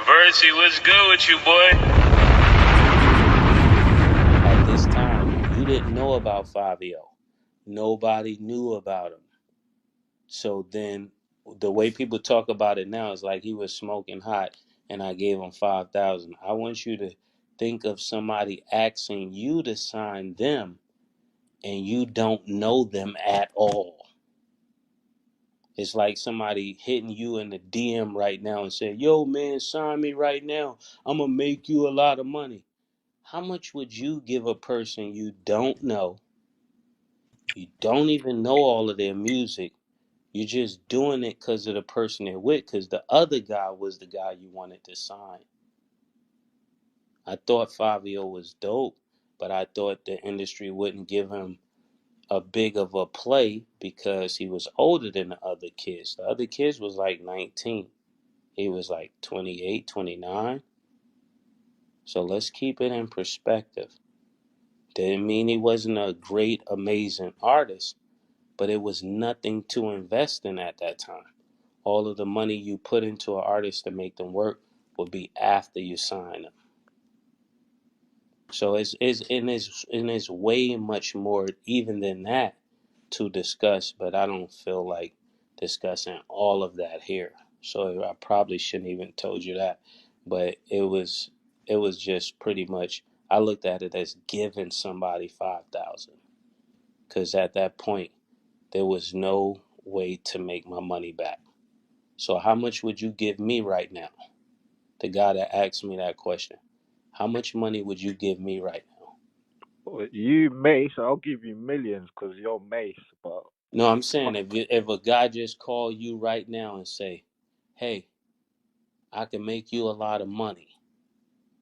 Versi, what's good with you, boy? At this time, you didn't know about Fivio. Nobody knew about him. So then the way people talk about it now is like he was smoking hot and I gave him 5,000. I want you to think of somebody asking you to sign them and you don't know them at all. It's like somebody hitting you in the DM right now and saying, "Yo, man, sign me right now. I'm going to make you a lot of money." How much would you give a person you don't know? You don't even know all of their music. You're just doing it because of the person they're with, because the other guy was the guy you wanted to sign. I thought Fabio was dope, but I thought the industry wouldn't give him a big of a play because he was older than the other kids. The other kids was like 19. He was like 28, 29. So let's keep it in perspective. Didn't mean he wasn't a great, amazing artist, but it was nothing to invest in at that time. All of the money you put into an artist to make them work will be after you sign them. So it's way much more even than that to discuss, but I don't feel like discussing all of that here. So I probably shouldn't even told you that. But it was just pretty much I looked at it as giving somebody 5,000 because at that point there was no way to make my money back. So how much would you give me right now? The guy that asked me that question. How much money would you give me right now? Well, you Mace, I'll give you millions because you're Mace, but No, I'm saying if a guy just call you right now and say, "Hey, I can make you a lot of money."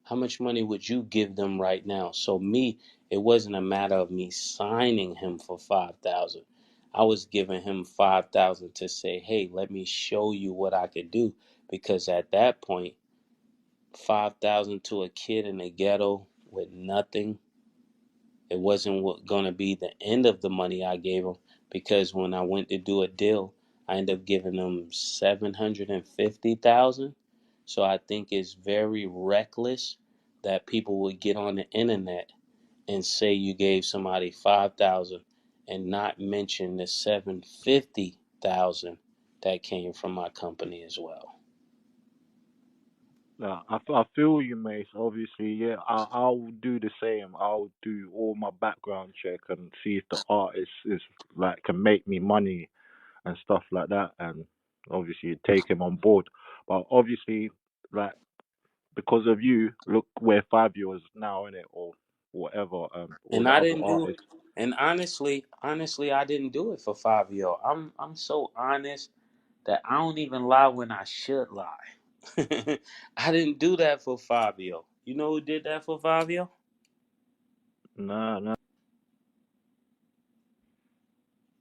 How much money would you give them right now? So me, it wasn't a matter of me signing him for 5,000. I was giving him 5,000 to say, "Hey, let me show you what I could do." Because at that point, 5,000 to a kid in the ghetto with nothing, it wasn't going to be the end of the money I gave him because when I went to do a deal, I ended up giving him 750,000. So I think it's very reckless that people would get on the internet and say you gave somebody 5,000 and not mention the 750,000 that came from my company as well. I feel you, Mace. Obviously, yeah, I'll do the same. I'll do all my background check and see if the artist is like can make me money and stuff like that, and obviously take him on board. But obviously, like because of you, look where 5 years now in it or whatever. All And the I other didn't do artists. and honestly, I didn't do it for Fabio. I'm so honest that I don't even lie when I should lie. I didn't do that for Fabio. You know who did that for Fabio? Nah, nah.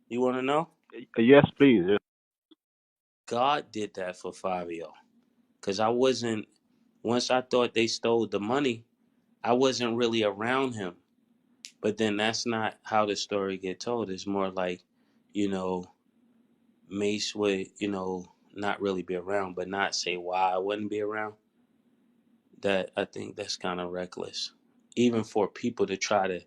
You want to know? Yes, please. Yeah. God did that for Fabio. Because I wasn't, once I thought they stole the money, I wasn't really around him. But then that's not how the story get told. It's more like, you know, Mace would, not really be around, but not say why I wouldn't be around. That I think that's kind of reckless. Even for people to try to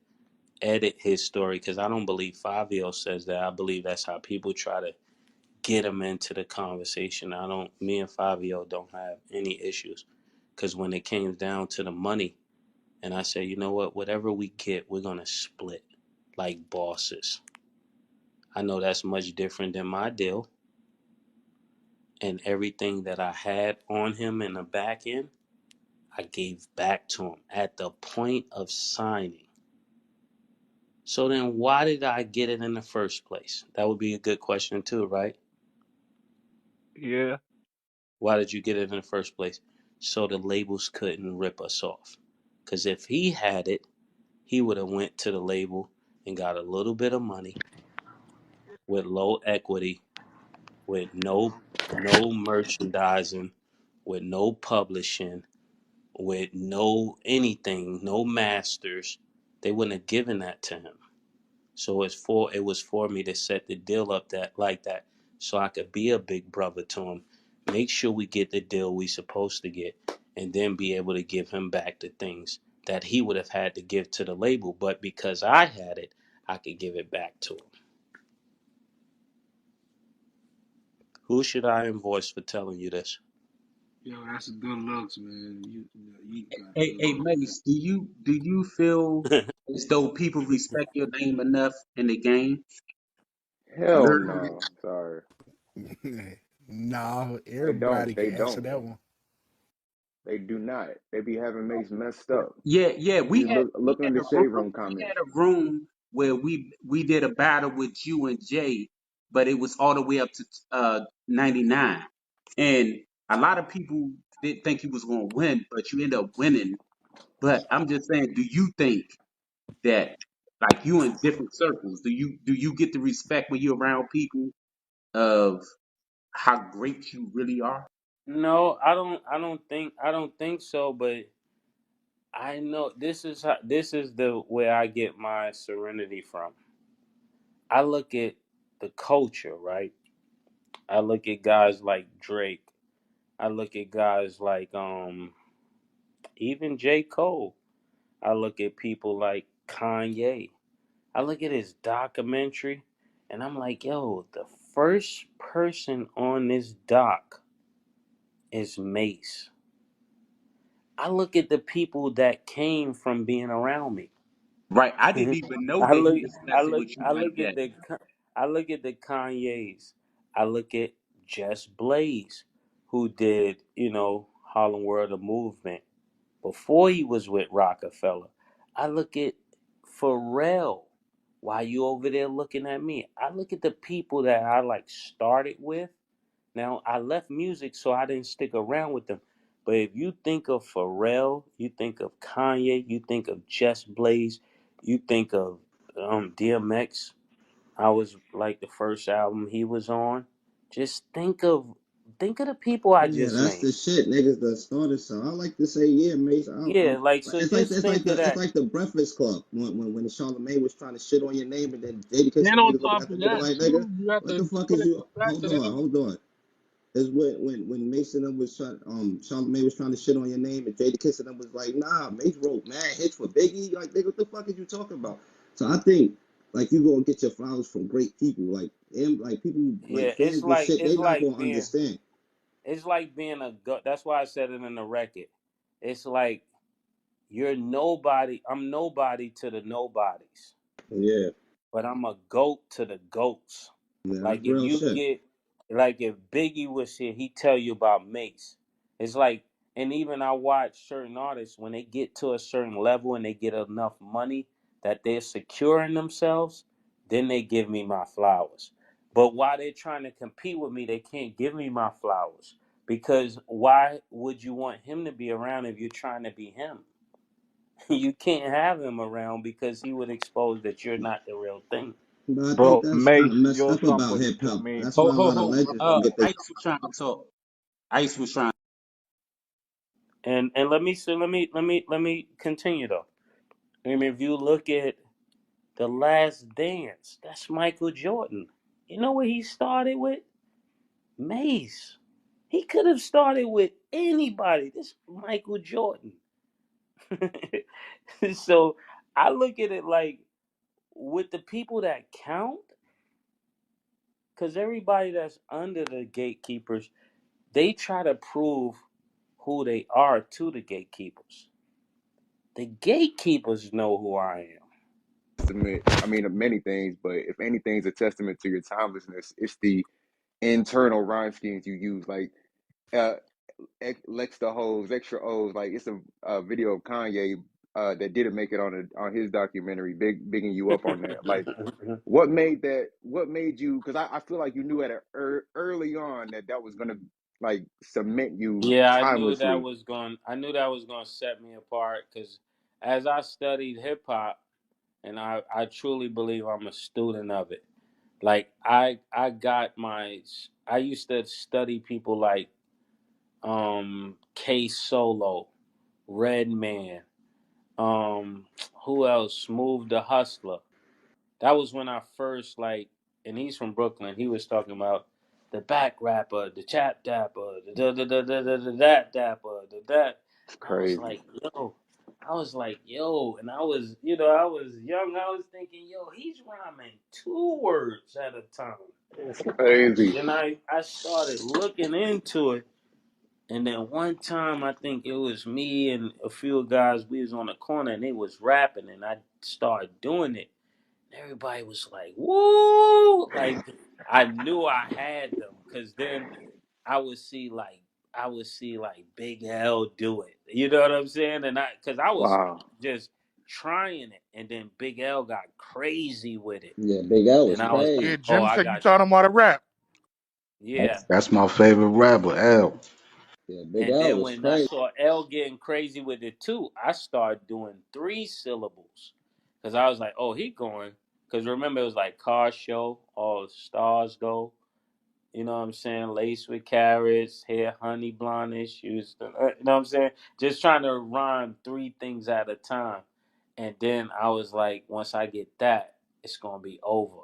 edit his story, because I don't believe Fabio says that. I believe that's how people try to get him into the conversation. Me and Fabio don't have any issues. Because when it came down to the money, and I said, you know what, whatever we get, we're going to split like bosses. I know that's much different than my deal. And everything that I had on him in the back end, I gave back to him at the point of signing. So then why did I get it in the first place? That would be a good question too, right? Yeah. Why did you get it in the first place? So the labels couldn't rip us off. Because if he had it, he would have went to the label and got a little bit of money with low equity, with no merchandising, with no publishing, with no anything, no masters. They wouldn't have given that to him. So it was for me to set the deal up that like that, so I could be a big brother to him. Make sure we get the deal we supposed to get, and then be able to give him back the things that he would have had to give to the label. But because I had it, I could give it back to him. Who should I invoice for telling you this? Yo, that's a good looks, man. You got Hey, good hey, looks. Mace, do you feel as though people respect your name enough in the game? You Hell heard no. Sorry. No, They don't. everybody They can answer don't. that one. They do not. They be having Mace messed up. Yeah, yeah. We You had look in the a shade room. room We comments. had a room where we did a battle with you and Jay, but it was all the way up to 99, and a lot of people didn't think you was gonna win, but you end up winning. But I'm just saying, do you think that like you in different circles, do you get the respect when you're around people of how great you really are? No, I don't think so, but I know this is the where I get my serenity from. I look at the culture, right? I look at guys like Drake. I look at guys like even J. Cole. I look at people like Kanye. I look at his documentary and I'm like, yo, the first person on this doc is Mace. I look at the people that came from being around me. Right. I didn't even know I that he look, was messing with you I like look at that. the Kanyes. I look at Just Blaze, who did Harlem World of Movement before he was with Rockefeller. I look at Pharrell. Why you over there looking at me? I look at the people that I like started with. Now I left music, so I didn't stick around with them. But if you think of Pharrell, you think of Kanye, you think of Just Blaze, you think of DMX. I was like the first album he was on. Just think of the people I Yeah, just that's named. the shit, niggas that started. So I like to say, yeah, Mace. Yeah, like so. It's like Just it's like think of the it's that. like the Breakfast Club when Charlamagne was trying to shit on your name, and then Jada Kiss And and on niggas looking top at the of nigga that, like, nigga, too, you have what to the fuck put is it you? back to them. Hold on. Is when Mason and was trying, Charlamagne was trying to shit on your name, and Jada Kiss and them was like, nah, Mace wrote mad hits for Biggie. Like, nigga, what the fuck is you talking about? So I think like you gonna get your flowers from great people, like them, like people like Yeah, fans and shit. it's They not like gonna being understand. it's like being a go. That's why I said it in the record. It's like you're nobody. I'm nobody to the nobodies, Yeah, but I'm a goat to the goats. yeah, Like that's if real you shit. get, like if Biggie was here, he tell you about Mace. It's like, and even I watch certain artists when they get to a certain level and they get enough money that they're securing themselves, then they give me my flowers. But while they're trying to compete with me, they can't give me my flowers because why would you want him to be around if you're trying to be him? You can't have him around because he would expose that you're not the real thing. But I think But that's Mace, something messed you're up about somebody hip to hop. me. That's Ho why a ho lot of ho. legends don't get their. Ice was trying to talk. Ice was trying. And let me continue though. I mean, if you look at the Last Dance, that's Michael Jordan. You know what he started with? Mace. He could have started with anybody. This Michael Jordan. So I look at it like with the people that count, because everybody that's under the gatekeepers, they try to prove who they are to the gatekeepers. The gatekeepers know who I am. Testament, I mean, of many things, but if anything's a testament to your timelessness, it's the internal rhyme schemes you use. Like, uh, Lex the hoes, extra O's. Like, it's a video of Kanye that didn't make it on his documentary, bigging you up on that. Like, what made that? What made you? Because I feel like you knew at early on that was gonna like cement you Yeah, timelessly. I knew that was going to set me apart because as I studied hip hop, and I truly believe I'm a student of it. Like I used to study people like K Solo, Redman, um, who else? Smooth the Hustler. That was when I first like, and he's from Brooklyn. He was talking about the back rapper, the chap dapper, the da da da da da da that dapper, the that. It's I was crazy. like, yo, and I was young. I was thinking, yo, he's rhyming 2 words at a time. It's crazy. Then I started looking into it, and then one time I think it was me and a few guys. We was on the corner and they was rapping, and I started doing it. And everybody was like, "Woo!" Like I knew I had them, because then I would see like Big L do it. You know what I'm saying? And because I was Wow. just trying it, and then Big L got crazy with it, Yeah, Big L was and I was like, Yeah, crazy. "Oh, Jim I said you got taught him how to rap. yeah." That's my favorite rapper, L. Yeah, Big And L then was when I crazy. saw L getting crazy with it too, I started doing 3 syllables, because I was like, "Oh, he going." Because remember, it was like car show, all stars go. You know what I'm saying? Lace with carrots, hair honey blondish. You know what I'm saying? Just trying to rhyme 3 things at a time. And then I was like, once I get that, it's gonna be over.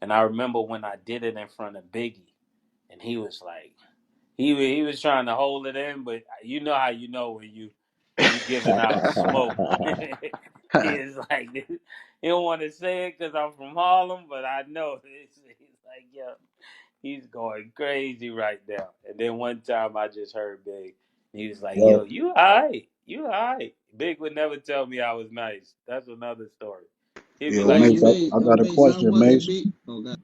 And I remember when I did it in front of Biggie, and he was like, he was trying to hold it in, but you know how you know when you giving out smoke. He is like, he don't want to say it because I'm from Harlem, but I know he's like, yo, he's going crazy right now. And then one time I just heard Big. He was like, yo, Yo, you alright. You alright. Big would never tell me I was nice. That's another story. He'd be yo, like, Mace, yo, I got a Mace, I question, wasn't Mace. big. Oh God.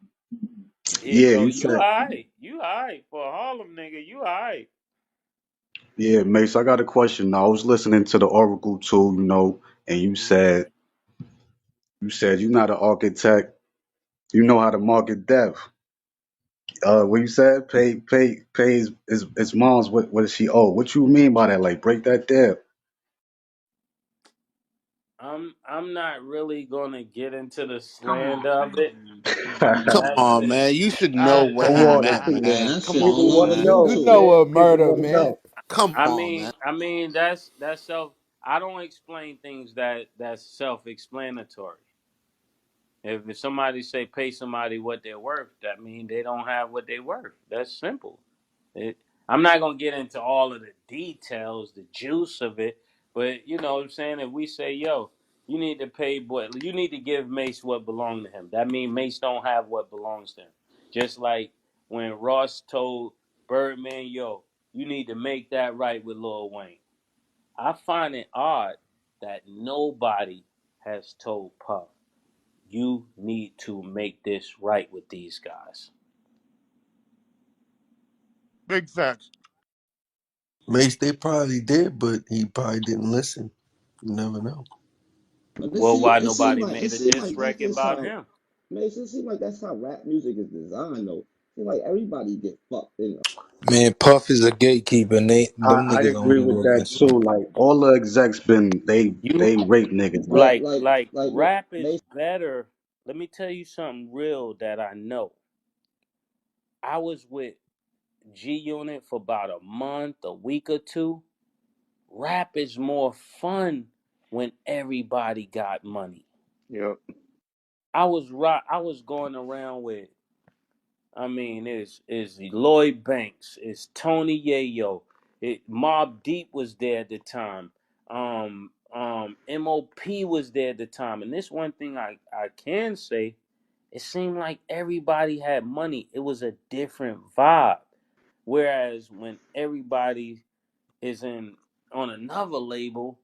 yeah, Yeah, yo, you you said, alright. You alright. For a Harlem nigga, you alright. yeah, Mace, I got a question. I was listening to the Oracle too, and Mm-hmm. you said you're not an architect. You know how to market death. What you said, pay his mom's what does she owe? What you mean by that? Like break that down. I'm not really gonna get into the Come on, slant of it. man. Come on, Come man. That's on, just man. You should know I what Come he on, meant, Yeah, man. that Come shit people on, all want over to man. know. You YouTube. know it, a People murder, want to man. know. Come I on, mean, man. that's self. I don't explain things that's self-explanatory. If somebody say pay somebody what they're worth, that means they don't have what they're worth. That's simple. It, I'm not gonna get into all of the details, the juice of it, but you know what I'm saying. If we say, yo, you need to pay what you need to give Mace what belonged to him, that means Mace don't have what belongs to him. Just like when Ross told Birdman, yo, you need to make that right with Lil Wayne. I find it odd that nobody has told Puff, you need to make this right with these guys. Big facts. Mace, they probably did, but he probably didn't listen. You never know. But Well, why nobody it made a seemed diss like that's record just about how him? Mace. It seemed like that's how rap music is designed, though. It seems like everybody get fucked in. Man, Puff is a gatekeeper, and them I niggas agree don't with do that that shit. too. Like all the execs been You they rape niggas. Like But like with rap is Mace, better. Let me tell you something real that I know. I was with G Unit for about a month, a week or two. Rap is more fun when everybody got money. Yep. I was going around with, I mean, is Lloyd Banks, is Tony Yayo, Mob Deep was there at the time, MOP was there at the time, and this one thing I can say, it seemed like everybody had money. It was a different vibe. Whereas when everybody is in on another label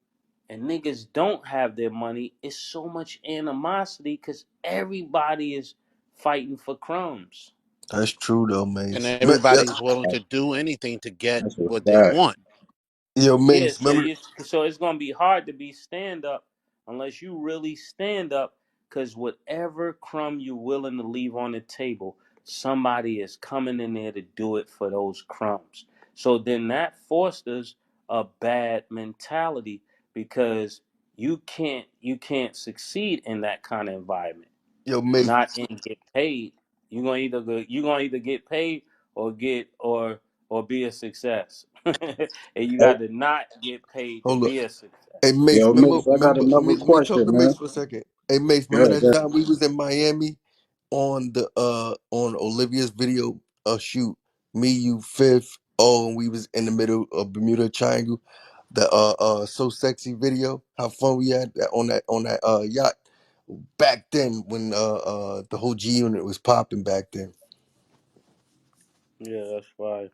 and niggas don't have their money, it's so much animosity because everybody is fighting for crumbs. That's true though, And Mace. everybody's willing to do anything to get that's a what they fact. want. Yo, Yeah, Mace, remember? so it's gonna be hard to be stand up unless you really stand up, because whatever crumb you're willing to leave on the table, somebody is coming in there to do it for those crumbs. So then that fosters a bad mentality, because you can't succeed in that kind of environment, Yo, Mace. not and get paid. You're gonna either get paid or be a success. And you Hey, got to not get paid to Hold up. be a success. Hey, Mace, yo, Mace, I got another let me talk question, to man. Mace for a second. Hey, Mace, remember Good, that good. time we was in Miami on the on Olivia's video shoot? Me, you, Fifth, oh, and we was in the middle of Bermuda Triangle. The So Sexy video. How fun we had on that yacht back then when the whole G Unit was popping back then. Yeah, that's fine.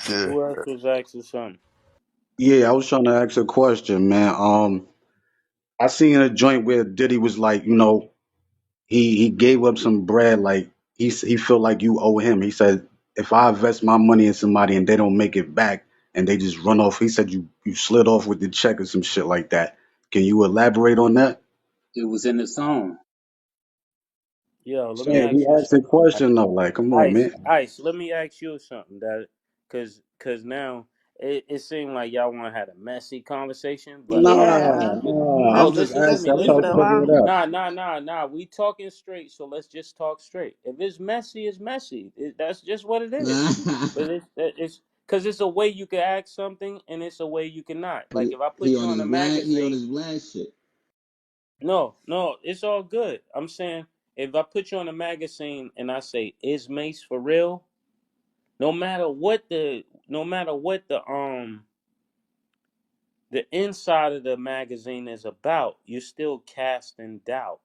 Yeah. Who else was asking something? Yeah, I was trying to ask a question, man. I seen a joint where Diddy was like, he gave up some bread, like he felt like you owe him. He said, if I invest my money in somebody and they don't make it back and they just run off, he said you slid off with the check or some shit like that. Can you elaborate on that? It was in the song. Yo, let me Saying ask he you asked a something. question though, like, come on, Ice, man. Ice, let me ask you something that, cause now it seemed like y'all want to have a messy conversation, but Nah, Yeah. no, nah. I'm just listen to Let's me, asking. I'm leave trying it listen to to me. figure alone. it out. Nah. We talking straight, so let's just talk straight. If it's messy, it's messy. That's just what it is. But it's because it's a way you can act something, and it's a way you cannot. But Like if I he put you on on his a Vlad. He on magazine, his Vlad shit. no, it's all good. I'm saying if I put you on a magazine and I say, "Is Mace for real?" No matter what the inside of the magazine is about, you're still casting doubt.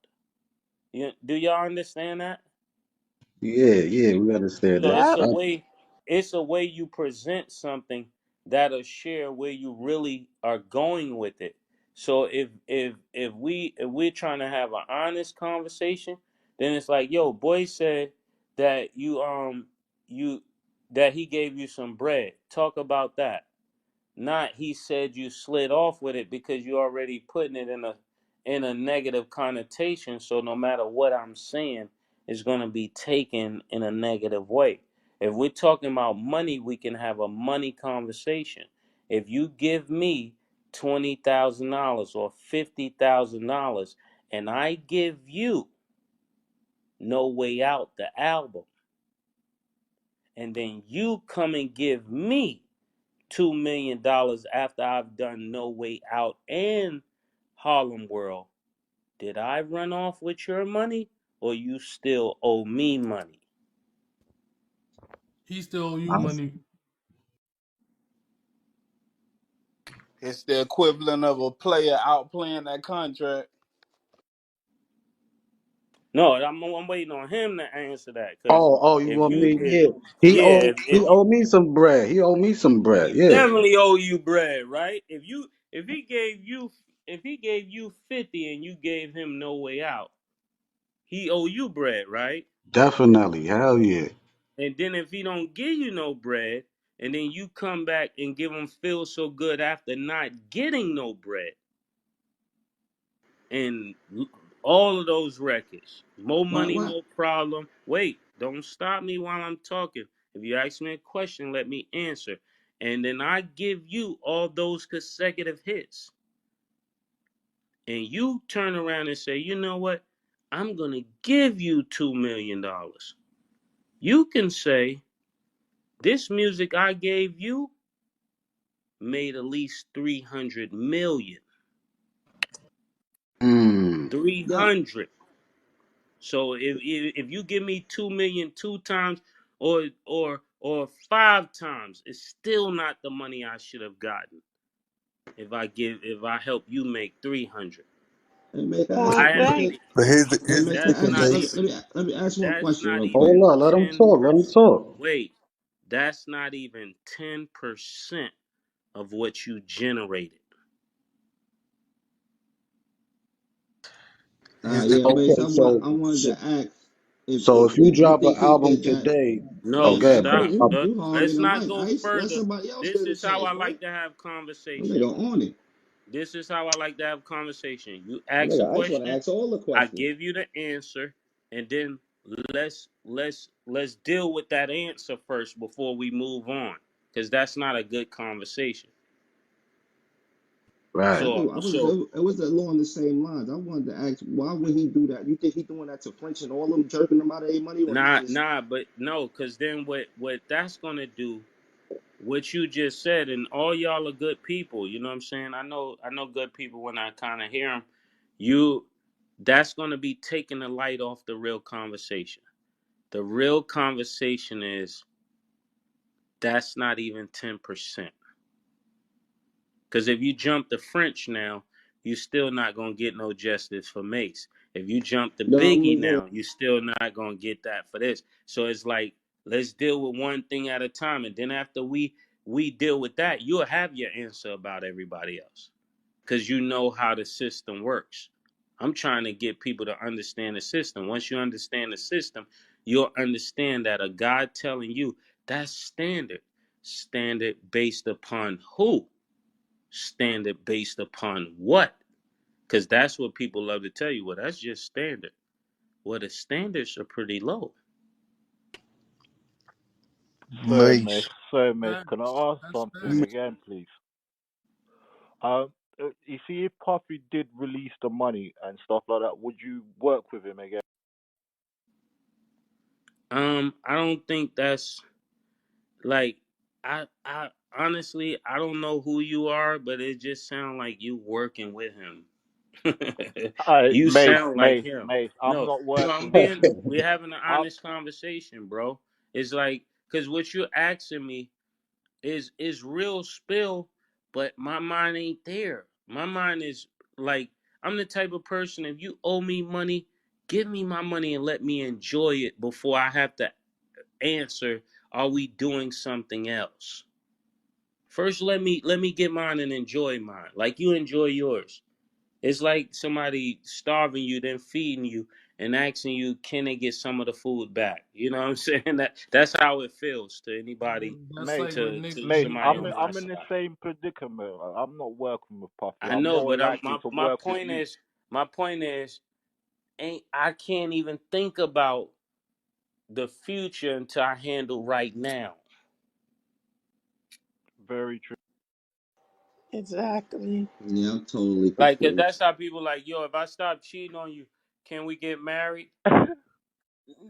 Do y'all understand that? Yeah, we understand So that. it's Yep. a way you present something that'll share where you really are going with it. So if we're trying to have an honest conversation, then it's like, yo, boy said that you that he gave you some bread. Talk about that. Not he said you slid off with it because you already putting it in a negative connotation. So no matter what I'm saying, it's gonna be taken in a negative way. If we're talking about money, we can have a money conversation. If you give me $20,000 or $50,000 and I give you No Way Out the album, and then you come and give me $2 million after I've done No Way Out and Harlem World, did I run off with your money or you still owe me money? He still owe you I, money. It's the equivalent of a player outplaying that contract. No, I'm waiting on him to answer that because oh, you if want you me? if Yeah, yeah he owe me some bread. He owe me some bread. he Yeah, definitely owe you bread, right? If he gave you 50 and you gave him No Way Out, he owe you bread, right? definitely. Hell yeah. And then if he don't give you no bread, and then you come back and give him Feel So Good after not getting no bread, and all of those records, More Money, What? More Problem. Wait, don't stop me while I'm talking. If you ask me a question, let me answer. And then I give you all those consecutive hits, and you turn around and say, you know what? I'm gonna give you $2 million. You can say, this music I gave you made at least 300 million. Mm. 300. So if you give me 2 million two times or five times, it's still not the money I should have gotten if I help you make 300. And make Come I ask. on, I Make haven't Zay. it. e- But And make I that's ask. not Let even me let me ask one that's question not real quick. even Hold on, let him talk. Let him 10%. talk. Wait, that's not even 10% of what you generated. here's the Yeah, thing. Mace. Okay, I wanted to ask so if you if you drop an think he album did that. today, No, Hey, okay, stop. you hogging Let's the not mic, go Ice. Let further. somebody else This get a is how chance, I bro. like to have That conversation. nigga on it. This is how I like to have conversation. You That ask a nigga Ice want to question, ask all the I questions. give you the answer, and then let's deal with that answer first before we move on, because that's not a good conversation. right. So so It was along the same lines. I wanted to ask, why would he do that? You think he doing that to French and all them jerking them out of their money, or he just but no, because then what that's gonna do, what you just said, and all y'all are good people. You know what I'm saying? I know good people when I kind of hear them. You, that's going to be taking the light off the real conversation. The real conversation is that's not even 10%. Because if you jump the French now, you still not gonna get no justice for Mace. If you jump the No, I'm Biggie gonna go. now, you still not gonna get that for this. So it's like, let's deal with one thing at a time, and then after we deal with that, you'll have your answer about everybody else, because you know how the system works. I'm trying to get people to understand the system. Once you understand the system, you'll understand that a God telling you that's standard. Standard based upon who? Standard based upon what? Because that's what people love to tell you. Well, that's just standard. Well, the standards are pretty low. Sorry, Mace. Mace. Sorry, Mace. That, Can I ask that's something fair. again, please? Um, you see, if Puffy did release the money and stuff like that, would you work with him again? I don't think that's like I honestly I don't know who you are, but it just sounds like you working with him. You Mace, sound like Mace, him. Mace. I'm No, not no, I'm working with being him. we're having an I'm honest conversation, bro. It's like, because what you're asking me is real spill, but my mind ain't there. My mind is like, I'm the type of person, if you owe me money, give me my money and let me enjoy it before I have to answer, are we doing something else? First let me get mine and enjoy mine. Like you enjoy yours. It's like somebody starving you, then feeding you and asking you, can they get some of the food back? You know what I'm saying? That's how it feels to anybody, That's Mace. like when to niggas Mate, be somebody I'm on broke. my I'm in side. the same predicament. I'm not working with Puffy. I I'm know, more but likely my to my work with point you. is my point is ain't I can't even think about the future until I handle right now. Very true. Exactly. Yeah, I'm totally Like, 'cause confused. that's how people like, yo, if I stop cheating on you, can we get married?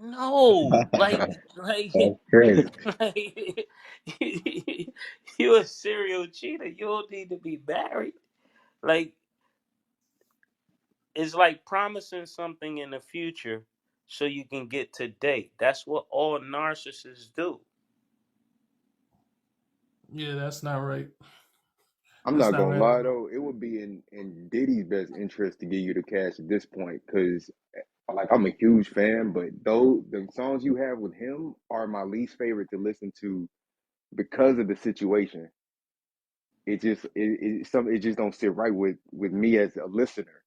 No. Like, That's crazy. like you a serial cheater. You don't need to be married. Like, it's like promising something in the future so you can get today. That's what all narcissists do. Yeah, that's not right. I'm That's not not gonna right at lie all. though, it would be in Diddy's best interest to give you the cash at this point, because like I'm a huge fan, but though the songs you have with him are my least favorite to listen to because of the situation. It just don't sit right with me as a listener.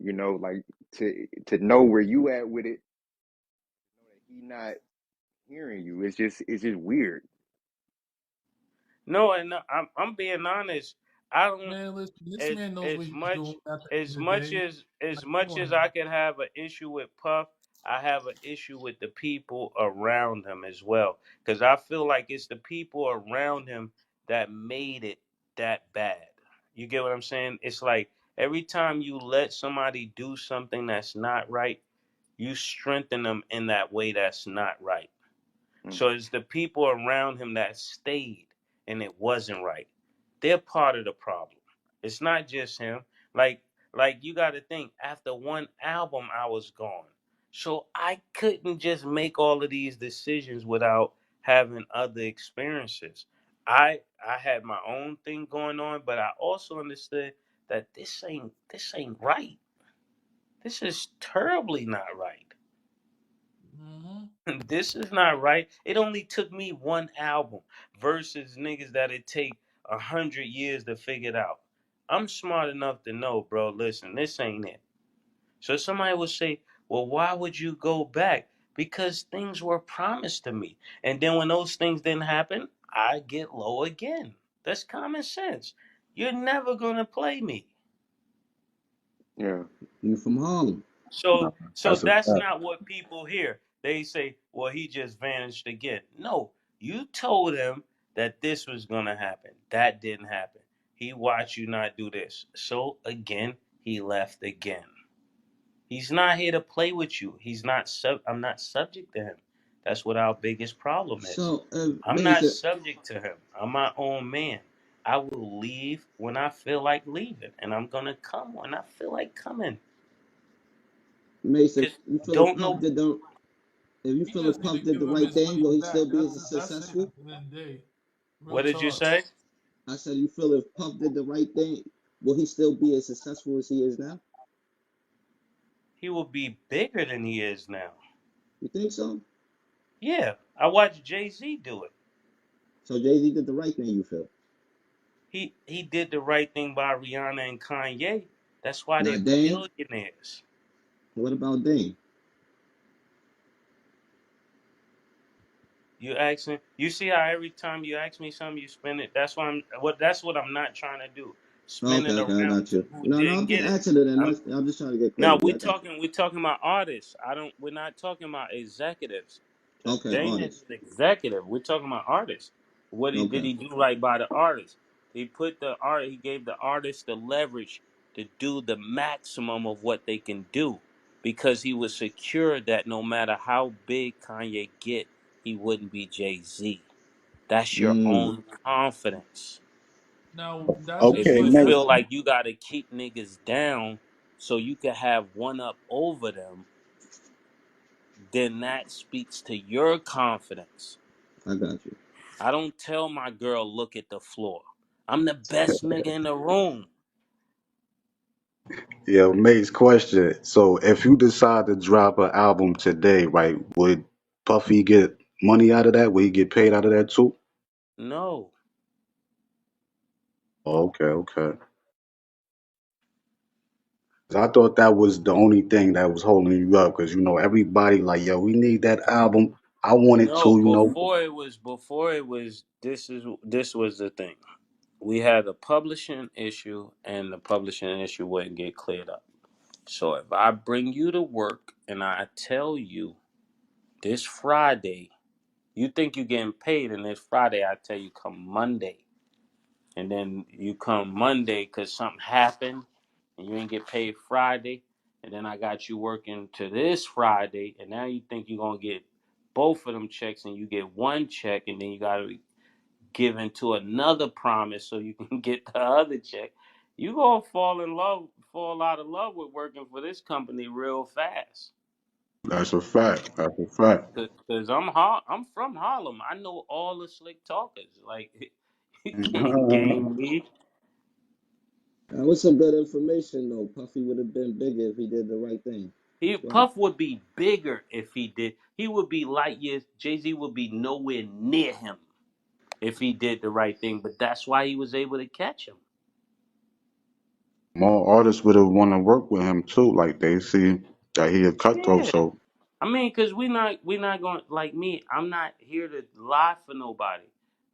You know, like to know where you at with it, know that he not hearing you. It's just weird. No, and I'm being honest. I don't. Man, listen, this as man knows what as he's doing much at the as end of the much day. as as Like, come much on as now. I could have an issue with Puff, I have an issue with the people around him as well. Because I feel like it's the people around him that made it that bad. You get what I'm saying? It's like every time you let somebody do something that's not right, you strengthen them in that way that's not right. Mm. So it's the people around him that stayed and it wasn't right. They're part of the problem. It's not just him. Like like you got to think, after one album I was gone. So I couldn't just make all of these decisions without having other experiences. I had my own thing going on, but I also understood that this ain't right. This is terribly not right. Hmm. This is not right. It only took me one album versus niggas that it take 100 years to figure it out. I'm smart enough to know, bro. Listen, this ain't it. So somebody will say, "Well, why would you go back?" Because things were promised to me, and then when those things didn't happen, I get low again. That's common sense. You're never gonna play me. Yeah. You from Harlem? Nah, So that's a that's fact. not what people hear. They say, "Well, he just vanished again." No, you told him that this was gonna happen. That didn't happen. He watched you not do this. So again, he left again. He's not here to play with you. I'm not subject to him. That's what our biggest problem is. So, I'm not Mason, subject to him. I'm my own man. I will leave when I feel like leaving, and I'm gonna come when I feel like coming. Mason, Cause you feel if don't Puff know. did the if you He feel if just need Puff to did give the him right his thing, money will he back. still be as That's it successful? at the end of the day. What Real did you talk. say? I said you feel if Puff did the right thing, will he still be as successful as he is now? He will be bigger than he is now. You think so? Yeah, I watched Jay-Z do it. So Jay Z did the right thing. You feel? He did the right thing by Rihanna and Kanye. That's why they're Not Dame. billionaires. What about Dame? You asking? You see how every time you ask me something, you spin it. That's what I'm not trying to do. Spin Okay, it okay, I around got to you. who No, didn't I'm just get it. asking it, and I'm I'm just trying to get Now clarity. I got you. we're talking about artists. I don't We're not talking about executives. Because Okay, Dame is artist. an executive. We're talking about artists. Did Okay. he do right by the artist? He gave the artist the leverage to do the maximum of what they can do. Because he was secure that no matter how big Kanye get, he wouldn't be Jay-Z. That's your Mm, own confidence. Now that's just If Okay, you like mate. feel like you gotta keep niggas down so you can have one up over them, then that speaks to your confidence. I got you. I don't tell my girl, look at the floor. I'm the best nigga in the room. Yeah, mate's question. So if you decide to drop an album today, right, would Puffy get money out of that? Would he get paid out of that too? No, Oh, okay, okay. 'Cause I thought that was the only thing that was holding you up because you know everybody like, yo, we need that album. I want it no. too, you know. This was the thing. We had a publishing issue, and the publishing issue wouldn't get cleared up. So if I bring you to work and I tell you this Friday, you think you're getting paid, and this Friday I tell you come Monday, and then you come Monday because something happened, and you ain't get paid Friday, and then I got you working to this Friday, and now you think you're gonna get both of them checks, and you get one check, and then you gotta give into another promise so you can get the other check. You gonna fall out of love with working for this company real fast. That's a fact. That's a fact. Cause I'm from Harlem. I know all the slick talkers. Like you can't game me. That was some good information, though. Puffy would have been bigger if he did the right thing. He Go ahead. Puff would be bigger if he did. He would be light years. Jay Z would be nowhere near him if he did the right thing. But that's why he was able to catch him. More artists would have want to work with him too. Like they see that he a cutthroat, Yeah. so I mean, cause we not going like me. I'm not here to lie for nobody.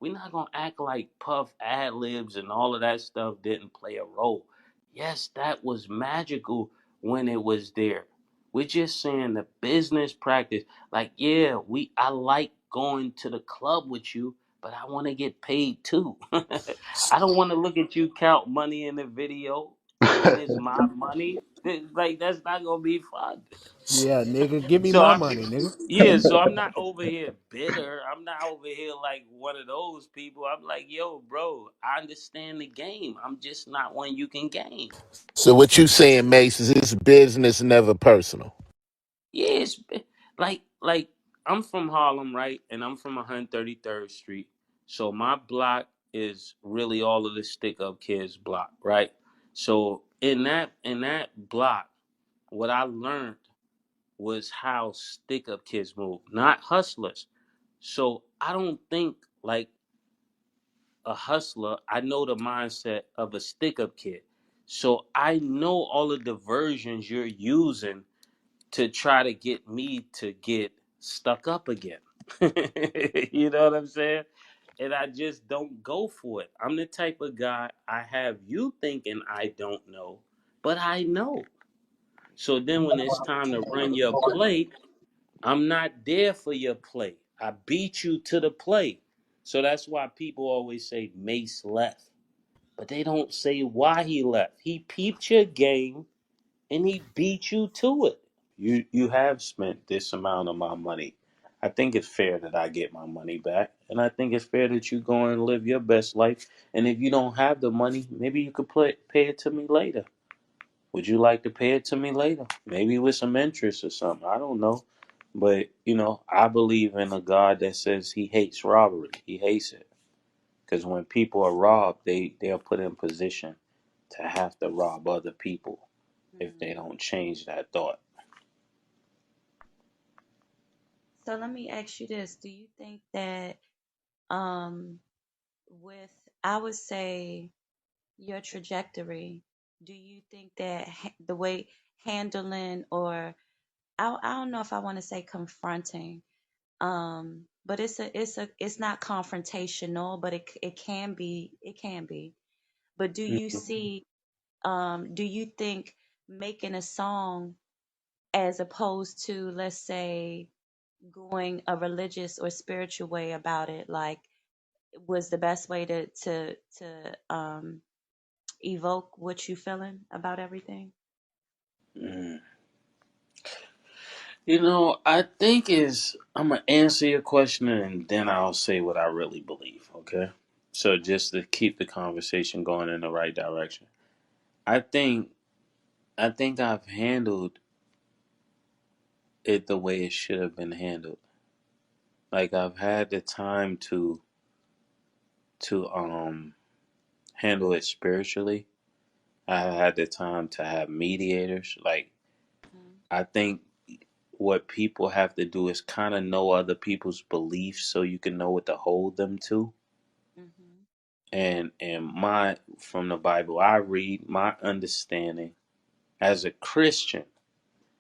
We're not gonna act like Puff ad libs and all of that stuff didn't play a role. Yes, that was magical when it was there. We're just saying the business practice. Like, yeah, I like going to the club with you, but I want to get paid too. I don't want to look at you count money in the video when it's my money. Like that's not gonna be fun. Yeah, nigga, give me So my I, money, nigga. so I'm not over here bitter. I'm not over here like one of those people. I'm like, yo, bro, I understand the game. I'm just not one you can game. So what you saying, Mace, is it's business, never personal. Yeah, like I'm from Harlem, right? And I'm from 133rd Street. So my block is really all of the stick up kids block, right? So in that block, what I learned was how stick up kids move, not hustlers. So I don't think like a hustler. I know the mindset of a stick up kid. So I know all of the versions you're using to try to get me to get stuck up again. You know what I'm saying? And I just don't go for it. I'm the type of guy I have you thinking I don't know, but I know. So then when it's time to run your play, I'm not there for your play. I beat you to the play. So that's why people always say Mace left. But they don't say why he left. He peeped your game and he beat you to it. You have spent this amount of my money. I think it's fair that I get my money back. And I think it's fair that you go and live your best life. And if you don't have the money, maybe you could pay it to me later. Would you like to pay it to me later? Maybe with some interest or something. I don't know. But, I believe in a God that says he hates robbery. He hates it. Because when people are robbed, they're put in position to have to rob other people if they Mm. don't change that thought. So let me ask you this. Do you think that um with I would say your trajectory, do you think that the way handling or I don't know if I want to say confronting, but it's not confrontational, but it can be. But do you think making a song as opposed to, let's say, going a religious or spiritual way about it, like, was the best way to evoke what you feeling about everything? Mm. I think I'm gonna answer your question and then I'll say what I really believe. Okay, so just to keep the conversation going in the right direction, I think I think I've handled it the way it should have been handled. Like I've had the time to handle it spiritually. I had the time to have mediators. Like Mm-hmm. I think what people have to do is kind of know other people's beliefs so you can know what to hold them to. Mm-hmm. And my from the Bible I read, my understanding as a Christian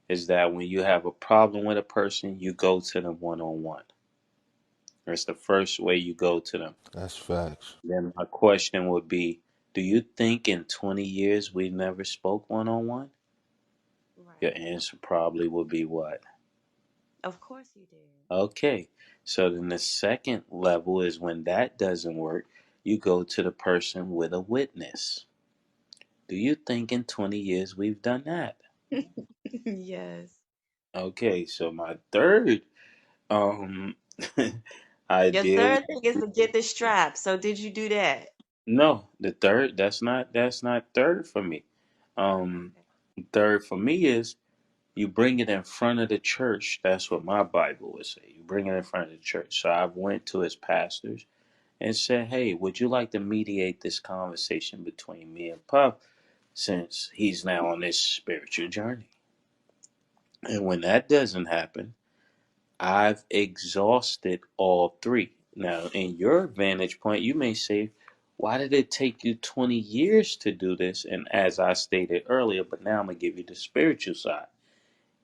is that when you have a problem with a person, you go to them one on one. That's the first way you go to them. That's facts. Then my question would be, do you think in 20 years we never spoke one on one? Your Right. answer probably would be what? Of course you did. Okay. So then the second level is when that doesn't work, you go to the person with a witness. Do you think in 20 years we've done that? Yes. Okay, so my third um Your idea third thing is to get the strap. So did you do that? no, the third that's not third for me. Um Okay. third for me is you bring it in front of the church. That's what my Bible would say. You bring it in front of the church. So I went to his pastors and said, "Hey, would you like to mediate this conversation between me and Puff since he's now on this spiritual journey?" And when that doesn't happen, I've exhausted all three. Now, in your vantage point, you may say, why did it take you 20 years to do this? And as I stated earlier, but now I'm going to give you the spiritual side.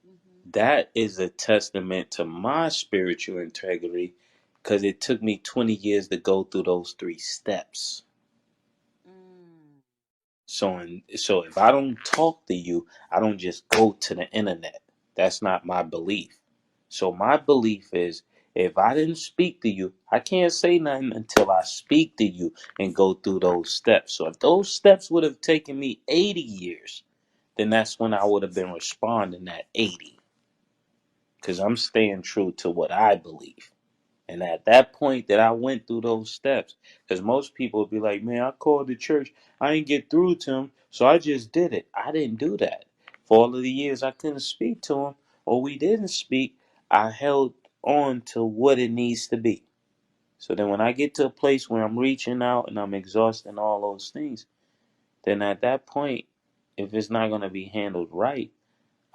Mm-hmm. That is a testament to my spiritual integrity because it took me 20 years to go through those three steps. Mm. So if I don't talk to you, I don't just go to the internet. That's not my belief. So my belief is if I didn't speak to you, I can't say nothing until I speak to you and go through those steps. So if those steps would have taken me 80 years, then that's when I would have been responding at 80 because I'm staying true to what I believe. And at that point that I went through those steps, because most people would be like, man, I called the church. I didn't get through to him, so I just did it. I didn't do that. For all of the years I couldn't speak to him, or we didn't speak, I held on to what it needs to be. So then when I get to a place where I'm reaching out and I'm exhausting all those things, then at that point, if it's not going to be handled right,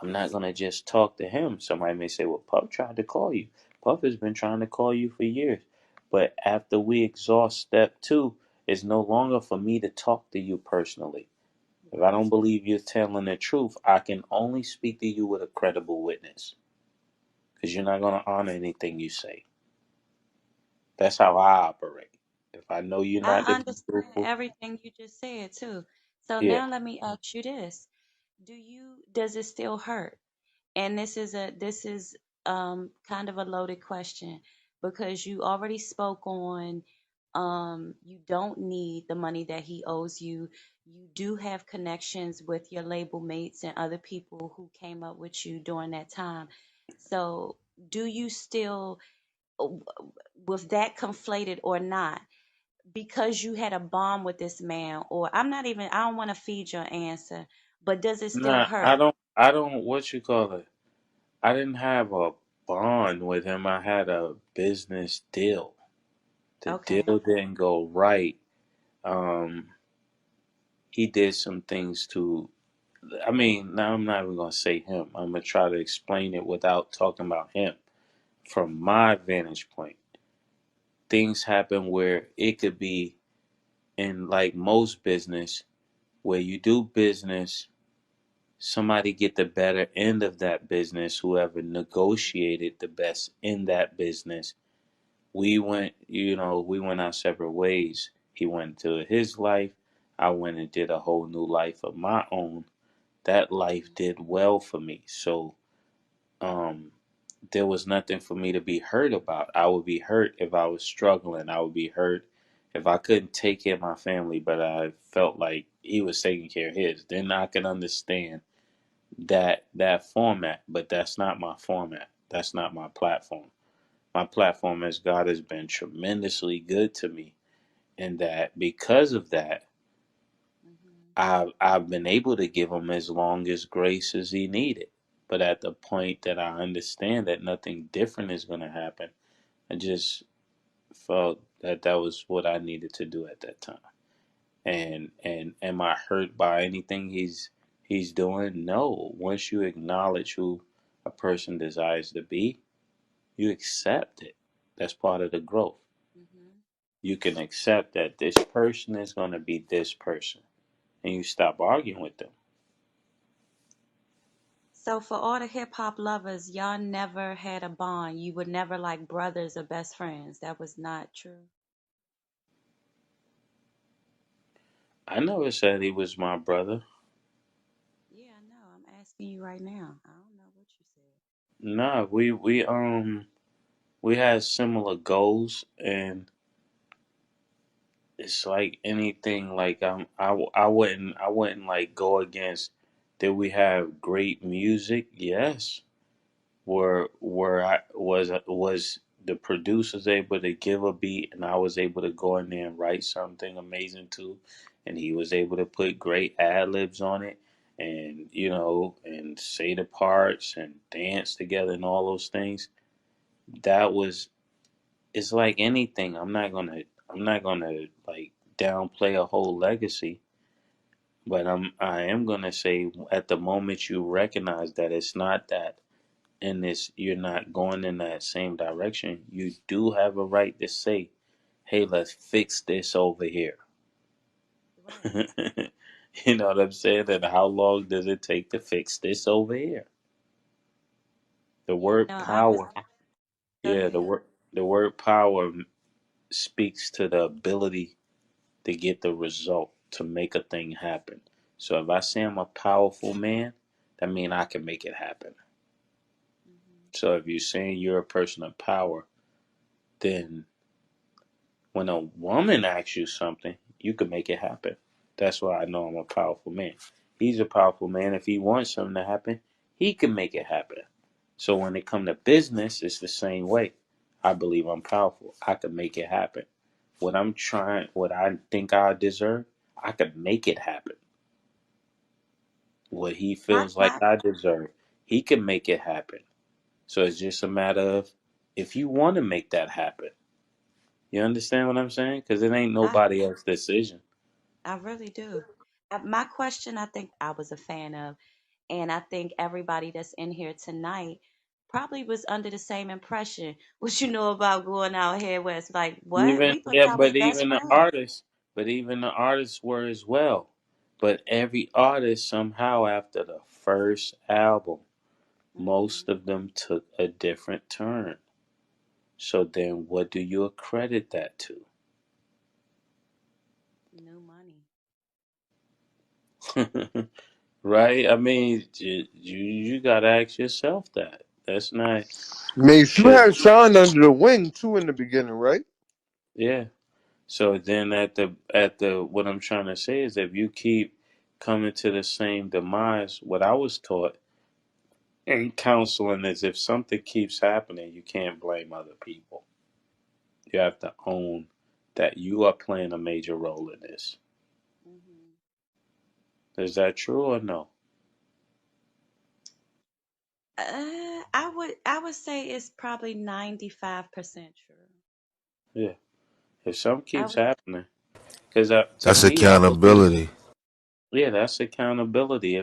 I'm not gonna just talk to him. Somebody may say, "Well, Puff tried to call you. Puff has been trying to call you for years." But after we exhaust step two, it's no longer for me to talk to you personally. If I don't believe you're telling the truth, I can only speak to you with a credible witness because you're not gonna honor anything you say. That's how I operate. If I know you're not I to be understand truthful, everything you just said too. So yeah. now let me ask you this. Does it still hurt? And this is kind of a loaded question because you already spoke on you don't need the money that he owes you. You do have connections with your label mates and other people who came up with you during that time. So do you still, with that conflated or not, because you had a bond with this man, or I don't want to feed your answer, but does it still Nah, I hurt? don't. I don't. What you call it? I didn't have a bond with him. I had a business deal. The Okay. deal didn't go right. Um, he did some things to. I mean, now I'm not even gonna say him. I'm gonna try to explain it without talking about him. From my vantage point, things happen where it could be in like most business, where you do business, somebody get the better end of that business, whoever negotiated the best in that business. We went our separate ways. He went to his life. I went and did a whole new life of my own. That life did well for me. So, um, there was nothing for me to be hurt about. I would be hurt if I was struggling. I would be hurt if I couldn't take care of my family, but I felt like he was taking care of his. Then I can understand that format, but that's not my format. That's not my platform. My platform is God has been tremendously good to me, and that because of that, Mhm. I've been able to give him as long as grace as he needed. But at the point that I understand that nothing different is going to happen, I just felt that that was what I needed to do at that time. And am I hurt by anything he's doing? No. Once you acknowledge who a person desires to be, you accept it. That's part of the growth. Mhm. You can accept that this person is going to be this person, and you stop arguing with them. So for all the hip hop lovers, y'all never had a bond. You were never like brothers or best friends. That was not true. I never said he was my brother. Yeah, I know. I'm asking you right now. I don't know what you said. Nah, we had similar goals, and it's like anything. Like I wouldn't like go against. Did we have great music? Yes. Where I was the producers able to give a beat, and I was able to go in there and write something amazing too, and he was able to put great ad libs on it, and and say the parts and dance together and all those things. That was It's like anything. I'm not gonna like downplay a whole legacy, but I am gonna say at the moment you recognize that it's not that, and this you're not going in that same direction, you do have a right to say, hey, let's fix this over here. Right. You know what I'm saying? And how long does it take to fix this over here? The Yeah, word no, power. go Yeah, ahead. the word power speaks to the ability to get the result, to make a thing happen. So if I say I'm a powerful man, that means I can make it happen. Mhm. So if you're saying you're a person of power, then when a woman asks you something, you can make it happen. That's why I know I'm a powerful man. He's a powerful man. If he wants something to happen, he can make it happen. So when it comes to business, it's the same way. I believe I'm powerful. I can make it happen. What I think I deserve, I can make it happen. What he My feels like my I deserve, he can make it happen. So it's just a matter of if you want to make that happen. You understand what I'm saying? Because it ain't I nobody else's decision. I really do. My question, I think I was a fan of, and I think everybody that's in here tonight probably was under the same impression. What you know about going out here west? Like, what? Even We thought yeah, y'all was but best even the friends. artists, but even the artists were as well. But every artist somehow after the first album, Hmm. most of them took a different turn. So then what do you accredit that New money. to? Right? I mean, you gotta ask yourself that. That's not Mace, you because had Sean under the wing too in the beginning, right? yeah. So then at the what I'm trying to say is if you keep coming to the same demise, what I was taught in counseling is if something keeps happening, you can't blame other people. You have to own that you are playing a major role in this. Hmm. Is that true or no? I would say it's probably 95% true. Yeah. If something I keeps was. happening, because to That's me, I look at it. accountability. Yeah, that's accountability.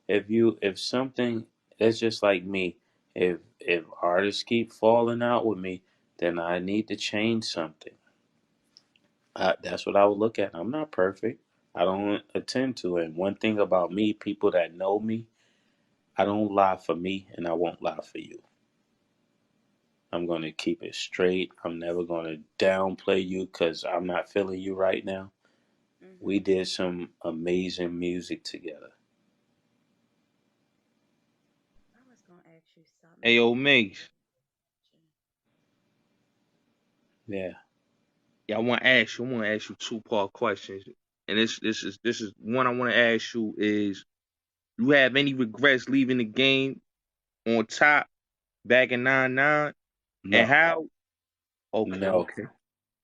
If something, that's just like me. If artists keep falling out with me, then I need to change something. That's what I would look at. I'm not perfect. I don't attend to it. And one thing about me, people that know me, I don't lie for me, and I won't lie for you. I'm gonna keep it straight. I'm never gonna downplay you because I'm not feeling you right now. We Mhm. did some amazing music together. I was gonna ask you something, Hey, but yo, you answered Mace. the Yeah. Yeah, I want to ask you two-part questions. And this is one I want to ask you is, you have any regrets leaving the game on top back in '99, and No. how? Okay, No. okay,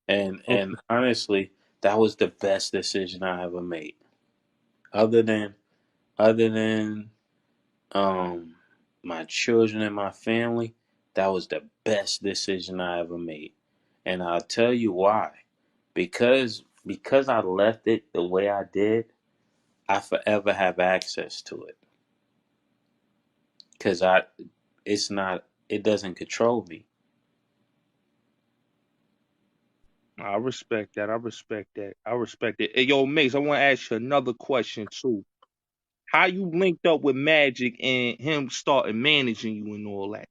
And okay. honestly, that was the best decision I ever made. Other than other than my children and my family, that was the best decision I ever made. And I'll tell you why. Because I left it the way I did, I forever have access to it. Cause it doesn't control me. I respect that. I respect that. I respect it. Hey, yo, Mace, I want to ask you another question too. How you linked up with Magic and him starting managing you and all that?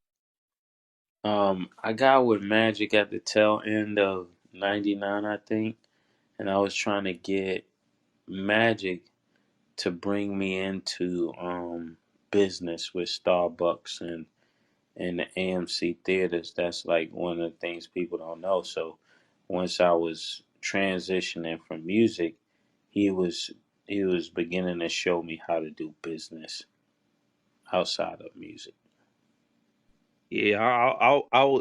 I got with Magic at the tail end of '99, I think, and I was trying to get Magic to bring me into business with Starbucks and the AMC theaters. That's like one of the things people don't know. So once I was transitioning from music, he was he was beginning to show me how to do business outside of music. Yeah,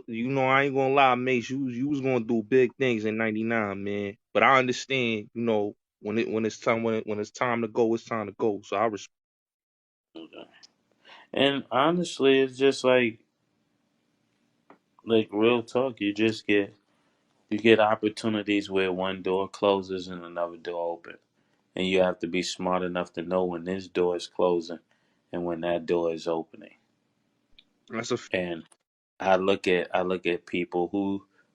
you know, I ain't gonna lie, Mace. You was gonna do big things in '99, man. But I understand, you know, when it's time to go, it's time to go. So I respect. And honestly, it's just like real talk. You get opportunities where one door closes and another door opens. And you have to be smart enough to know when this door is closing and when that door is opening. That's a And I look at people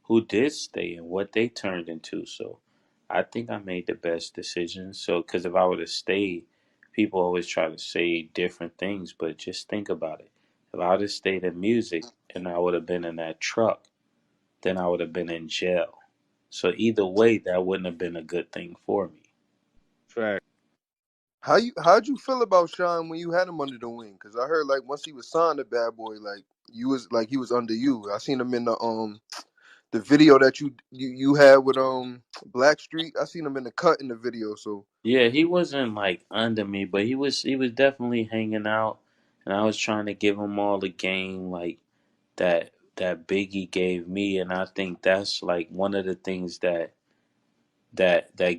who did stay and what they turned into. So I think I made the best decision. So because if I would have stayed, people always try to say different things, but just think about it. If I would have stayed in music and I would have been in that truck, then I would have been in jail. So either way, that wouldn't have been a good thing for me. fact. How'd you feel about Sean when you had him under the wing? Because I heard like once he was signed to Bad Boy, like you was like he was under you. I seen him in the video that you had with Blackstreet. I seen him in the cut in the video. So Yeah, he wasn't like under me, but he was definitely hanging out, and I was trying to give him all the game like that Biggie gave me, and I think that's like one of the things that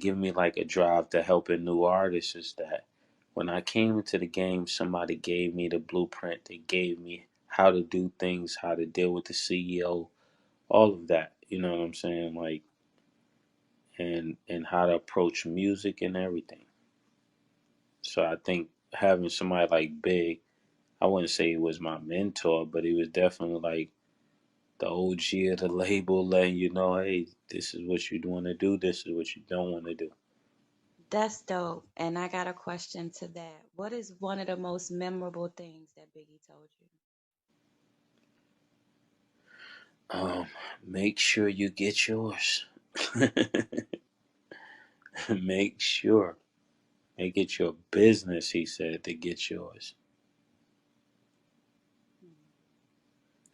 give me like a drive to helping new artists is that when I came into the game, somebody gave me the blueprint. They gave me how to do things, how to deal with the CEO, all of that. You know what I'm saying? Like and how to approach music and everything. So I think having somebody like Big, I wouldn't say he was my mentor, but he was definitely like the OG of the label, letting you know, hey, this is what you want to do, this is what you don't want to do. That's dope. And I got a question to that. What is one of the most memorable things that Biggie told you? Um, Make sure you get yours. Make sure. Make it your business, he said, to get yours. Hmm.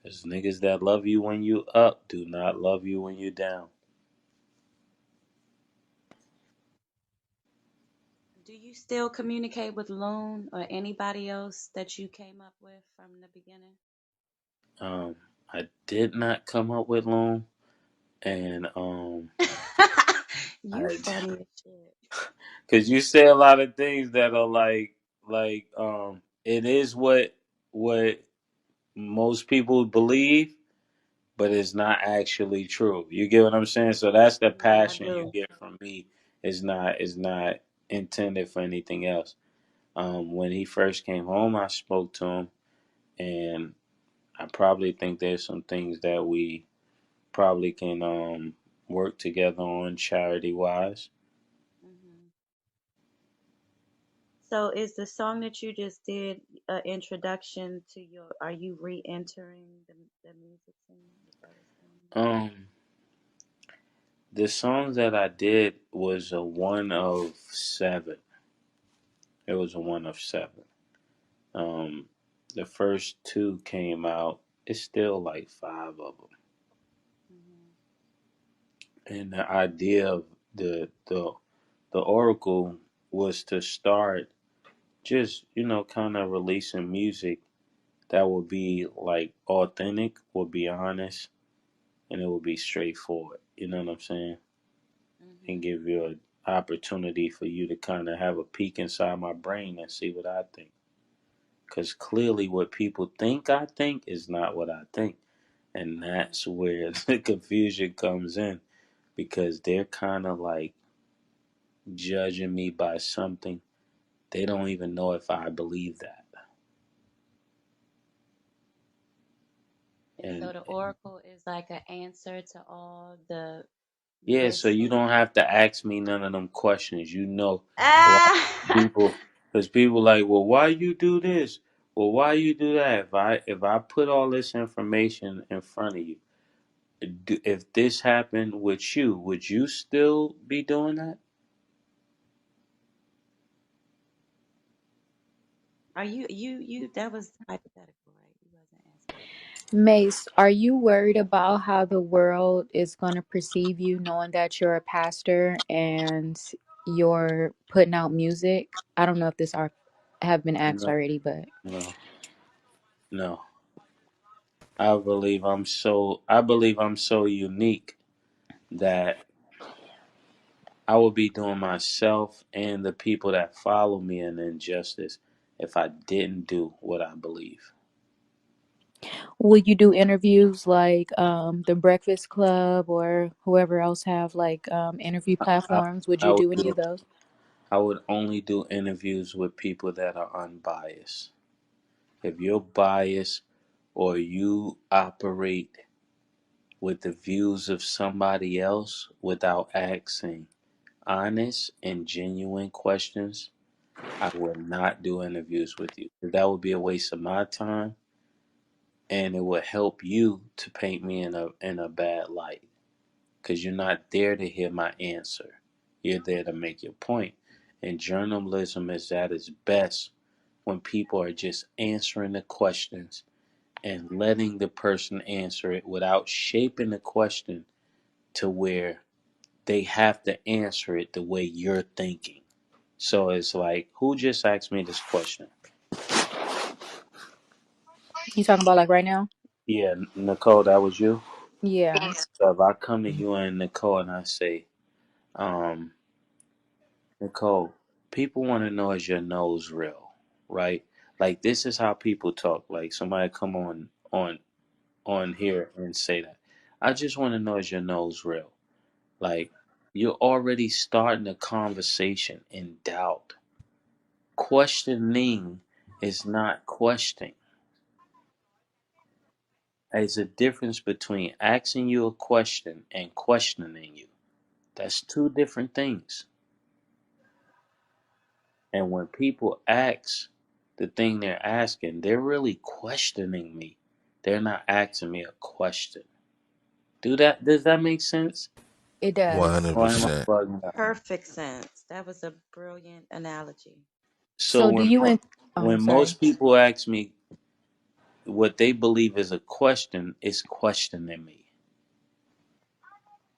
There's niggas that love you when you up, do not love you when you down. Do you still communicate with Loon or anybody else that you came up with from the beginning? I did not come up with loan, and You I funny as shit. because you say a lot of things that are it is what most people believe, but it's not actually true. You get what I'm saying? So that's the Yeah, I passion you do. get from me. Is not intended for anything else. When he first came home, I spoke to him, and I probably think there's some things that we probably can work together on charity wise. Hmm. So is the song that you just did an introduction to your, are you re-entering the music scene, the brother scene? Um, the songs that I did was a one of seven. It was a one of seven. Um, the first two came out. It's still like five of them, Hmm. and the idea of the oracle was to start just kind of releasing music that will be like authentic, will be honest, and it will be straightforward. You know what I'm saying? And Hmm. give you an opportunity for you to kind of have a peek inside my brain and see what I think. Because clearly, what people think I think is not what I think. And Hmm. that's where the confusion comes in because they're kind of like judging me by something. They don't even know if I believe that. And so And the oracle is like an answer to all the yeah, so you don't missing. have to ask me none of them questions. You know why Ah. people, because people like, well, why you do this? Well, why you do that? If I put all this information in front of you, if this happened with you, would you still be doing that? Are you that was hypothetical, right? You wasn't answering my question. Mace, are you worried about how the world is going to perceive you knowing that you're a pastor and you're putting out music? I don't know if this are have been asked No, already, but no, no. I believe I'm so unique that I would be doing myself and the people that follow me an injustice if I didn't do what I believe. will you do interviews like the Breakfast Club or whoever else have like interview I, platforms? Would I you would do any do of those? I would only do interviews with people that are unbiased. If you're biased or you operate with the views of somebody else without asking honest and genuine questions, I would not do interviews with you. That would be a waste of my time and it would help you to paint me in a bad light because you're not there to hear my answer. You're there to make your point. And journalism is at its best when people are just answering the questions and letting the person answer it without shaping the question to where they have to answer it the way you're thinking. So it's like, who just asked me this question? You talking about like right now? Yeah, Nicole, that was you. Yeah. So if I come to you and Nicole and I say, um, Nicole, people want to know is your nose real, right? Like this is how people talk. Like somebody come on here and say that. I just want to know is your nose real? Like you're already starting a conversation in doubt. Questioning is not questioning. There's a difference between asking you a question and questioning you. That's two different things. And when people ask the thing they're asking, they're really questioning me. They're not asking me a question. Does that make sense? It does. Or am I 100%. bugging out? Perfect sense. That was a brilliant analogy. So So do you oh, when sorry. most people ask me what they believe is a question, it's questioning me.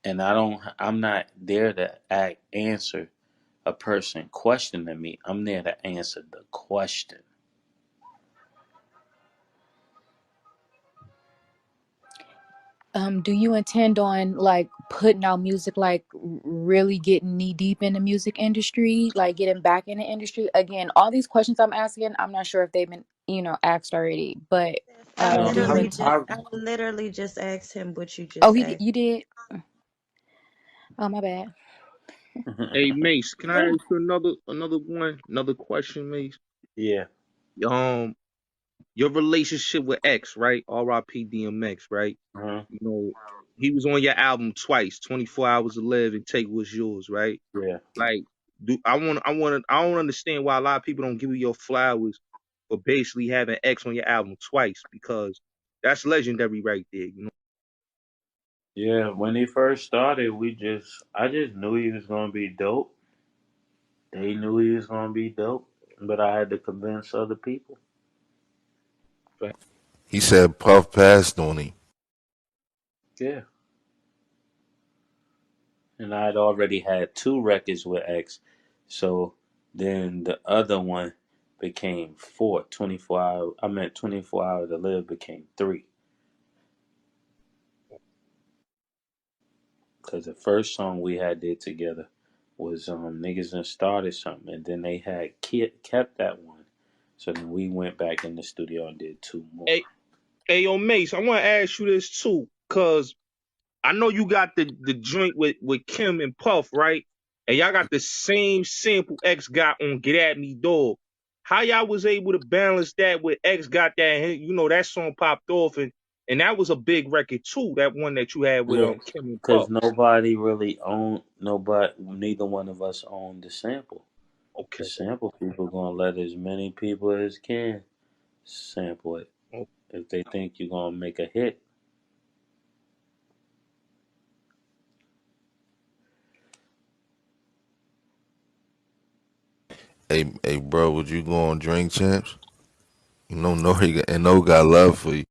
And I'm not there to answer a person questioning me. I'm there to answer the question. Do you intend on like putting out music, like really getting knee deep in the music industry, like getting back in the industry? Again, all these questions I'm asking, I'm not sure if they've been asked already. But I No, do you literally want? just I literally just asked him what you Oh, just asked. you did. Oh, my bad. Hey Mace, can I ask you another question, Mace? yeah. Um, your relationship with X, right? R.I.P. DMX, right? Uh-huh. You know, he was on your album twice, 24 Hours to Live and Take What's Yours, right? Yeah. Like, I don't understand why a lot of people don't give you your flowers for basically having X on your album twice, because that's legendary right there, you know. Yeah. When he first started, I just knew he was gonna be dope. They knew he was gonna be dope, but I had to convince other people. Right. He said Puff passed on him. Yeah. And I had already had two records with X, so then the other one became four. 24 hours. I meant 24 hours to live became three. Cause the first song we had did together was niggas done started something, and then they had kept that one. So then we went back in the studio and did two more. Hey, hey, yo, Mace, I want to ask you this too, cause I know you got the joint with Kim and Puff, right? And y'all got the same sample X got on Get At Me Dog. How y'all was able to balance that with X got that, you know, that song popped off, and that was a big record too, that one that you had with Yeah, Kim and cause Puff. nobody really owned nobody. Neither one of us owned the sample. The Okay. sample people gonna let as many people as can sample it Okay. if they think you're gonna make a hit. Hey, bro, would you go on Drink Champs? You know, No got love for you.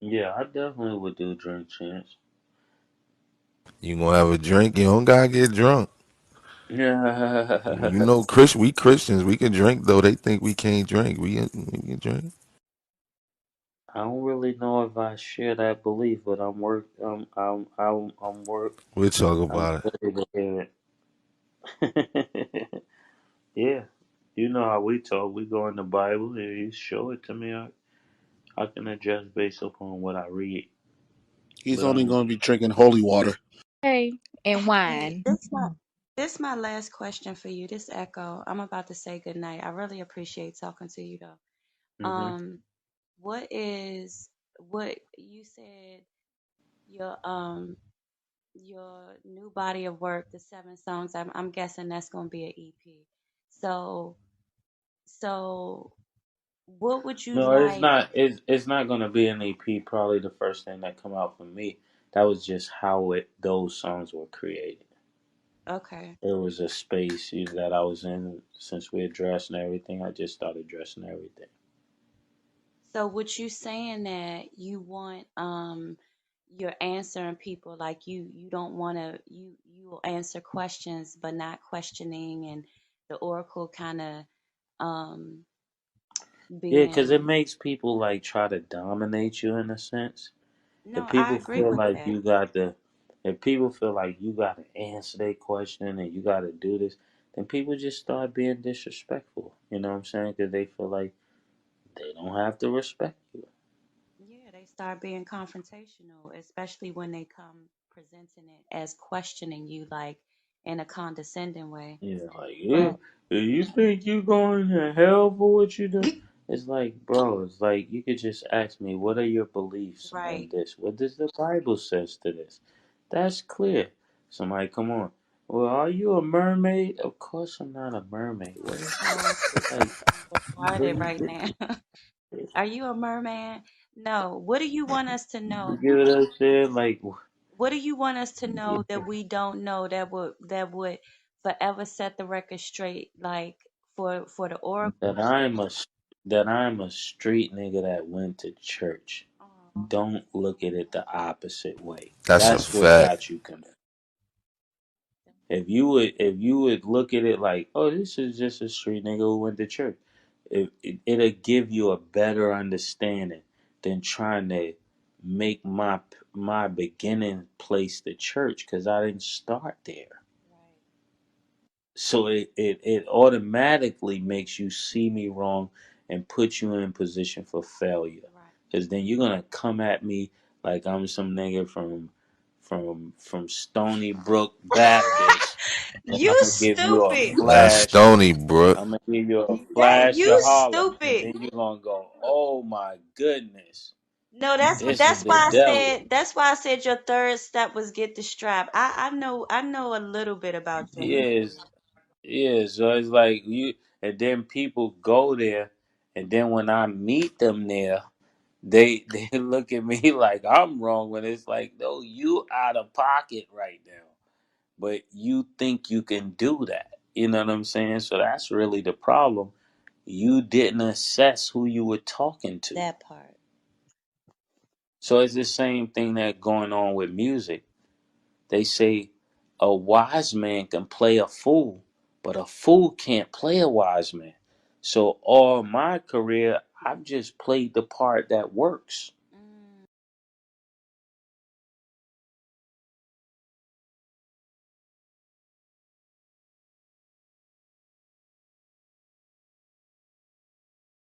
Yeah, I definitely would do Drink Chance. You gonna have a drink? You don't gotta get drunk. You Yeah. know, we Christians, we can drink though. They think we can't drink. We can drink. I don't really know if I share that belief, but I'm work. I'm work. We'll talk I'm about it. ready to hear it. Yeah, you know how we talk. We go in the Bible. If you show it to me, I can adjust based upon what I read. He's But only going to be drinking holy water. Hey, and Hey, wine. this my last question for you. This Echo. I'm about to say good night. I really appreciate talking to you though. hmm Um, what you said your new body of work, the 7 songs. I'm guessing that's gonna be an EP. So so what would you no, it's like? not. It's not gonna be an EP. Probably the first thing that come out for me. That was just how those songs were created. Okay. It was a space that I was in since we had dressed and everything. I just started dressing everything. So what you saying that you want you're answering people like you don't want to you will answer questions but not questioning and the oracle kind of um Yeah, because it being makes people like try to dominate you in a sense. If no, I people agree feel with like that. you got to, if people feel like you got to answer their question and you got to do this, then people just start being disrespectful. You know what I'm saying? Because they feel like they don't have to respect you. Yeah, they start being confrontational, especially when they come presenting it as questioning you like in a condescending way. Yeah, like But you think you going to hell for what you do? It's like, bro, it's like you could just ask me, what are your beliefs in right. this? What does the Bible says to this? That's clear. Somebody, come on. Well, are you a mermaid? Of course, I'm not a mermaid. What? No, Like, I'm what retarded you right now. Are you a merman? No. What do you want us to you know? get what I'm saying? Like, What do you want us to know that we don't know that would forever set the record straight like for the that oracle? I'm a that I'm a street nigga that went to church. Oh, Don't look at it the opposite way. That's a That's what fact. got you confused. If you would look at it like, oh, this is just a street nigga who went to church, it'll give you a better understanding than trying to make my beginning place the church because I didn't start there. right. So it automatically makes you see me wrong and put you in position for failure. Right. Because then you're gonna come at me like I'm some nigga from Stony Brook Baptist, and I'm You gonna give you a stupid. That's flash. Stony Brook. I'm gonna give you a That flash you of Harlem, and stupid. then you're gonna go, "Oh my goodness, No, this is that's the why I devil." said that's why I said your third step was get the strap. I know a little bit about your history. Yes, yes. So it's like you, and then people go there, and then when I meet them there, they look at me like I'm wrong. When it's like, no, you out of pocket right now, but you think you can do that. You know what I'm saying? So that's really the problem. You didn't assess who you were talking to. That part. So it's the same thing that going on with music. They say a wise man can play a fool, but a fool can't play a wise man. So all my career, I've just played the part that works.